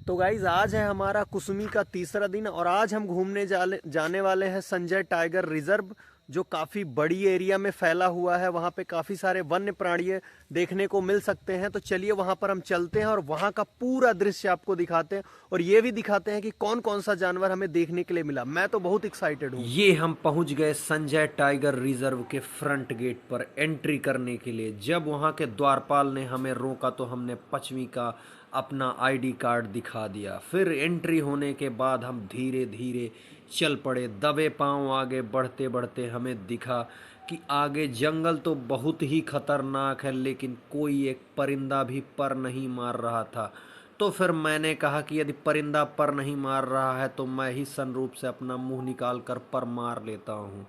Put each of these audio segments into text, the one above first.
तो गाइज आज है हमारा कुसुमी का तीसरा दिन और आज हम घूमने जाने वाले हैं संजय टाइगर रिजर्व, जो काफ़ी बड़ी एरिया में फैला हुआ है। वहाँ पे काफ़ी सारे वन्य प्राणी देखने को मिल सकते हैं। तो चलिए वहाँ पर हम चलते हैं और वहाँ का पूरा दृश्य आपको दिखाते हैं और ये भी दिखाते हैं कि कौन कौन सा जानवर हमें देखने के लिए मिला। मैं तो बहुत एक्साइटेड हूँ। ये हम पहुंच गए संजय टाइगर रिजर्व के फ्रंट गेट पर एंट्री करने के लिए। जब वहां के द्वारपाल ने हमें रोका तो हमने 5वीं का अपना आईडी कार्ड दिखा दिया। फिर एंट्री होने के बाद हम धीरे धीरे चल पड़े। दबे पांव आगे बढ़ते बढ़ते हमें दिखा कि आगे जंगल तो बहुत ही खतरनाक है, लेकिन कोई एक परिंदा भी पर नहीं मार रहा था। तो फिर मैंने कहा कि यदि परिंदा पर नहीं मार रहा है तो मैं ही सनरूप से अपना मुंह निकाल कर पर मार लेता हूँ।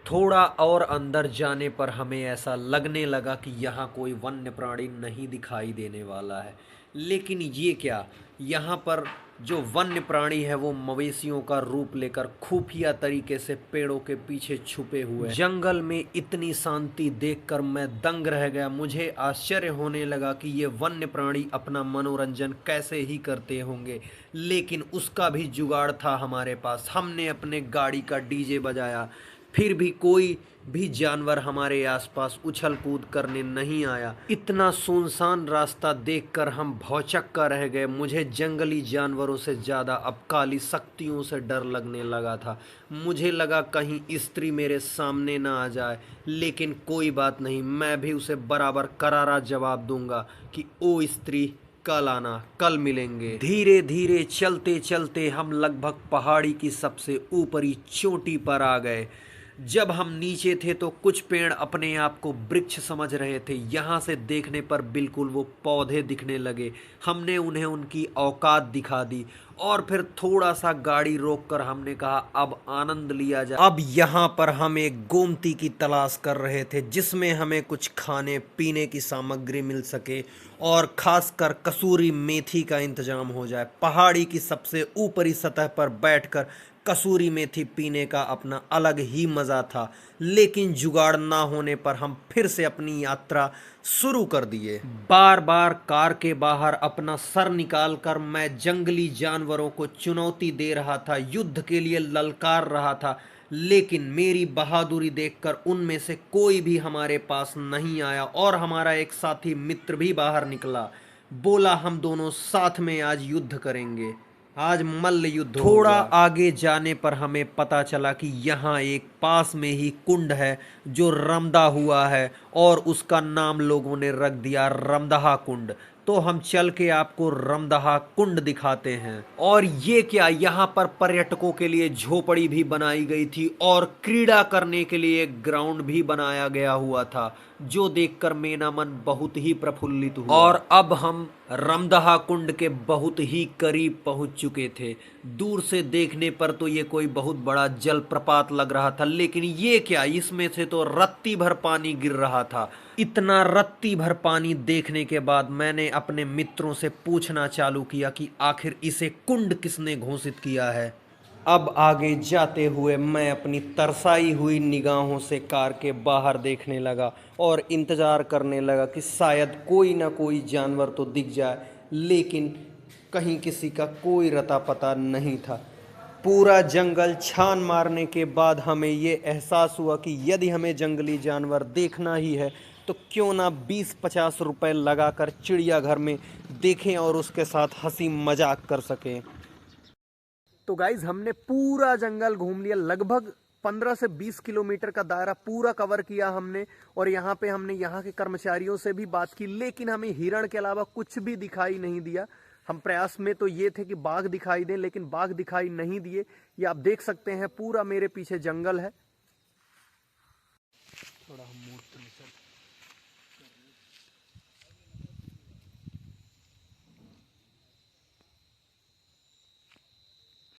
थोड़ा और अंदर जाने पर हमें ऐसा लगने लगा कि यहाँ कोई वन्य प्राणी नहीं दिखाई देने वाला है, लेकिन ये क्या, यहाँ पर जो वन्य प्राणी है वो मवेशियों का रूप लेकर खुफिया तरीके से पेड़ों के पीछे छुपे हुए हैं। जंगल में इतनी शांति देखकर मैं दंग रह गया। मुझे आश्चर्य होने लगा कि ये वन्य प्राणी अपना मनोरंजन कैसे ही करते होंगे, लेकिन उसका भी जुगाड़ था हमारे पास। हमने अपने गाड़ी का डीजे बजाया, फिर भी कोई भी जानवर हमारे आसपास उछल कूद करने नहीं आया। इतना सुनसान रास्ता देखकर हम भौचक्का रह गए। मुझे जंगली जानवरों से ज़्यादा अब काली शक्तियों से डर लगने लगा था। मुझे लगा कहीं स्त्री मेरे सामने ना आ जाए, लेकिन कोई बात नहीं, मैं भी उसे बराबर करारा जवाब दूंगा कि ओ स्त्री, कल आना, कल मिलेंगे। धीरे धीरे चलते चलते हम लगभग पहाड़ी की सबसे ऊपरी चोटी पर आ गए। जब हम नीचे थे तो कुछ पेड़ अपने आप को वृक्ष समझ रहे थे। यहाँ से देखने पर बिल्कुल वो पौधे दिखने लगे। हमने उन्हें उनकी औकात दिखा दी और फिर थोड़ा सा गाड़ी रोककर हमने कहा अब आनंद लिया जाए। अब यहाँ पर हम एक गोमती की तलाश कर रहे थे जिसमें हमें कुछ खाने पीने की सामग्री मिल सके और खासकर कसूरी मेथी का इंतजाम हो जाए। पहाड़ी की सबसे ऊपरी सतह पर बैठकर कसूरी मेथी पीने का अपना अलग ही मज़ा था, लेकिन जुगाड़ ना होने पर हम फिर से अपनी यात्रा शुरू कर दिए। बार बार कार के बाहर अपना सर निकालकर मैं जंगली जानवरों को चुनौती दे रहा था, युद्ध के लिए ललकार रहा था, लेकिन मेरी बहादुरी देखकर उनमें से कोई भी हमारे पास नहीं आया। और हमारा एक साथी मित्र भी बाहर निकला, बोला हम दोनों साथ में आज युद्ध करेंगे, आज मल्ल युद्ध होगा। थोड़ा आगे जाने पर हमें पता चला कि यहाँ एक पास में ही कुंड है जो रमदा हुआ है और उसका नाम लोगों ने रख दिया रमदहा कुंड। तो हम चल के आपको रमदहा कुंड दिखाते हैं। और ये क्या, यहाँ पर पर्यटकों के लिए झोपड़ी भी बनाई गई थी और क्रीड़ा करने के लिए एक ग्राउंड भी बनाया गया हुआ था, जो देखकर मेरा मन बहुत ही प्रफुल्लित हुआ। और अब हम रमदहा कुंड के बहुत ही करीब पहुंच चुके थे। दूर से देखने पर तो ये कोई बहुत बड़ा जलप्रपात लग रहा था, लेकिन ये क्या, इसमें से तो रत्ती भर पानी गिर रहा था। इतना रत्ती भर पानी देखने के बाद मैंने अपने मित्रों से पूछना चालू किया कि आखिर इसे कुंड किसने घोषित किया है। अब आगे जाते हुए मैं अपनी तरसाई हुई निगाहों से कार के बाहर देखने लगा और इंतज़ार करने लगा कि शायद कोई ना कोई जानवर तो दिख जाए, लेकिन कहीं किसी का कोई रता पता नहीं था। पूरा जंगल छान मारने के बाद हमें ये एहसास हुआ कि यदि हमें जंगली जानवर देखना ही है तो क्यों ना 20-50 रुपए लगाकर चिड़ियाघर में देखें और उसके साथ हंसी मजाक कर सकें। तो गाइज हमने पूरा जंगल घूम लिया, लगभग 15 से 20 किलोमीटर का दायरा पूरा कवर किया हमने। और यहाँ पे हमने यहाँ के कर्मचारियों से भी बात की, लेकिन हमें हिरण के अलावा कुछ भी दिखाई नहीं दिया। हम प्रयास में तो ये थे कि बाघ दिखाई दें, लेकिन बाघ दिखाई नहीं दिए। ये आप देख सकते हैं, पूरा मेरे पीछे जंगल है।